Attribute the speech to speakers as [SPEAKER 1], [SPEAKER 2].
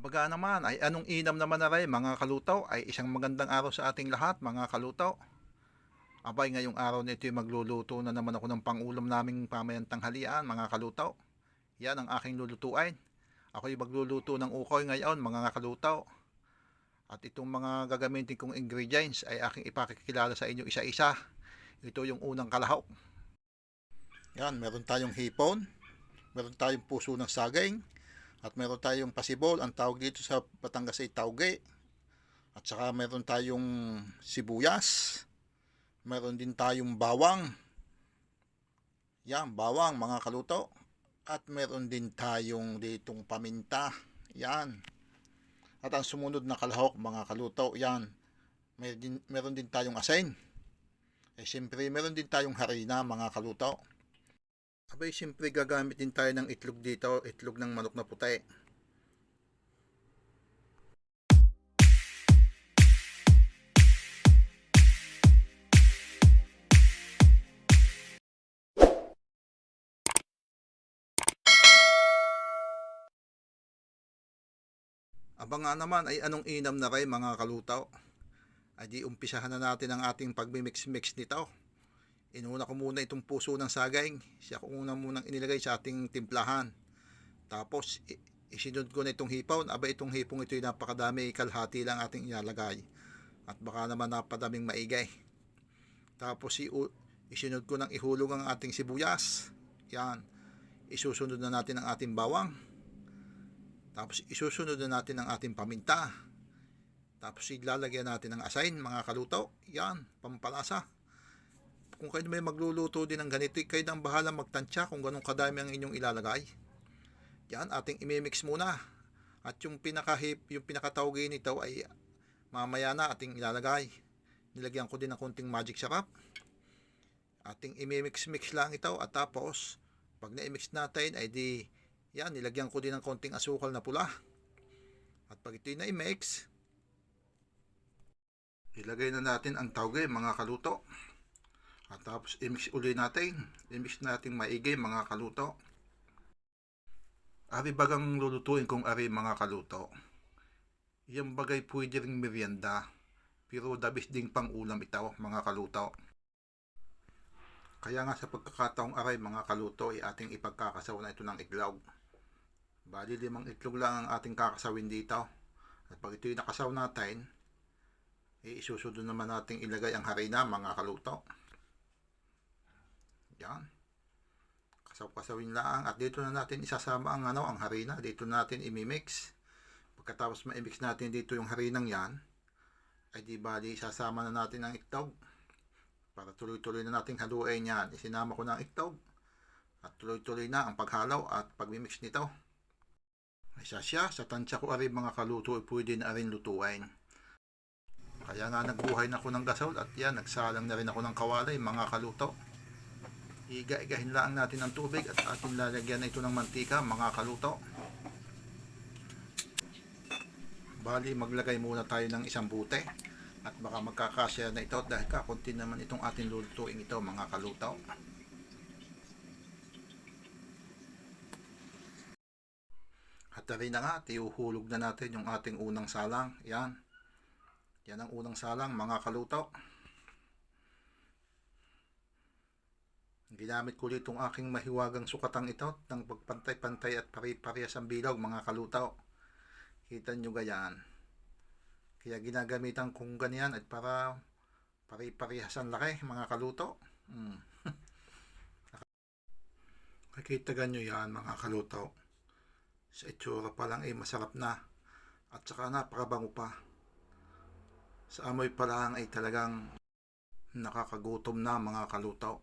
[SPEAKER 1] Abaga naman ay anong inam naman na rin mga kalutaw ay isang magandang araw sa ating lahat mga kalutaw. Abay ngayong araw na ito ay magluluto na naman ako ng pangulam naming pamayang tanghalian mga kalutaw. Yan ang aking lulutuin. Ako ay magluluto ng ukoy ngayon mga kalutaw. At itong mga gagamitin kong ingredients ay aking ipakikilala sa inyo isa-isa. Ito yung unang kalahok. Yan, meron tayong hipon, meron tayong puso ng saging, at meron tayong pasibol, ang tawag dito sa Batangas ay tauge. At saka meron tayong sibuyas. Meron din tayong bawang. Yan, bawang mga kaluto. At meron din tayong ditong paminta. Yan. At ang sumunod na kalahok mga kaluto, yan. Meron din tayong asin. Siyempre meron din tayong harina mga kaluto. Abay, siyempre gagamit din tayo ng itlog dito, itlog ng manok na puti. Abangan naman ay anong inam na rin mga kalutaw. Ay di umpisahan na natin ang ating pagmimix-mix nito. Inuna ko muna itong puso ng saging. Siya ko munang inilagay sa ating timplahan. Tapos isinod ko na itong hipon. Aba, itong hipong ito ay napakadami, kalahati lang ating ilalagay. At baka naman napadaming maigay. Tapos isinod ko ng ihulog ang ating sibuyas. Yan. Isusunod na natin ang ating bawang. Tapos isusunod na natin ang ating paminta. Tapos ilalagyan natin ng asin mga kaluto. Yan, pampalasa. Kung kayo may magluluto din ng ganito, kayo nang bahala magtansya kung ganun kadami ang inyong ilalagay. Yan, ating imimix muna. At yung pinakatawagin nito ay mamaya na ating ilalagay. Nilagyan ko din ng konting magic sarap. Ating imimix-mix lang ito. At tapos, pag na-mix natin, ay di, yan, nilagyan ko din ng konting asukal na pula. At pag ito'y na-mix, ilagay na natin ang tauge mga kaluto. At tapos i-mix ulit natin. I-mix natin maigi mga kaluto. Ari bagang lulutuin kong ari mga kaluto. Yung bagay pwede ring merienda. Pero dabis ding pang ulam ito mga kaluto. Kaya nga sa pagkakataong aray mga kaluto ay ating ipagkakasaw na ito ng itlog. Bali 5 itlog lang ang ating kakasawin dito. At pag ito'y nakasaw natin, isusunod naman natin ilagay ang harina mga kaluto. Yan. Kasaw-kasawin lang. At dito na natin isasama ang harina. Dito natin imimix. Pagkatapos ma-mix natin dito yung harinang yan, ay di bali isasama na natin ang itlog. Para tuloy-tuloy na nating haluin yan. Isinama ko na ang itlog. At tuloy-tuloy na ang paghalaw at pagmimix nito. Isa siya. Sa tansya ko arin mga kaluto ay pwede na rin lutuin. Kaya nga nagbuhay na ako ng gasol. At yan, nagsalang na rin ako ng kawalay mga kaluto. Iga-igahin lang natin ang tubig at ating lalagyan na ito ng mantika mga kaluto. Bali maglagay muna tayo ng isang bute at baka magkakasya na ito dahil kakunti naman itong ating lulutuin ito mga kaluto. At rin na nga, tiuhulog na natin yung ating unang salang. Yan. Yan ang unang salang mga kaluto. Ginamit ko ulit itong aking mahiwagang sukatang ito ng pagpantay-pantay at pare-parehas ang bilog mga kalutaw. Kita nyo gayaan. Kaya ginagamitan kong ganyan at para pare-parehas ang laki mga kaluto. Nakikita nyo yan mga kalutaw. Sa itsura pa lang ay masarap na. At saka napakabango pa. Sa amoy pa lang ay talagang nakakagutom na mga kalutaw.